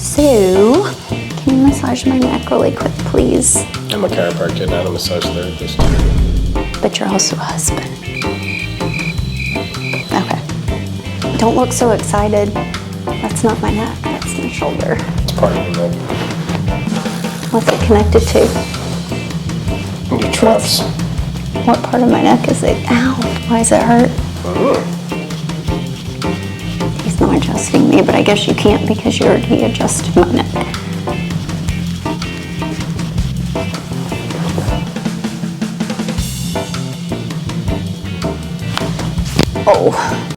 So, can you massage my neck really quick, please? I'm a chiropractor, not a massage therapist. But you're also a husband. Okay. Don't look so excited. That's not my neck, that's my shoulder. It's part of the neck. What's it connected to? Your traps. What part of my neck is it? Ow, why does it hurt? He's not adjusting me, but I guess you can't because you already adjusted my neck. Oh.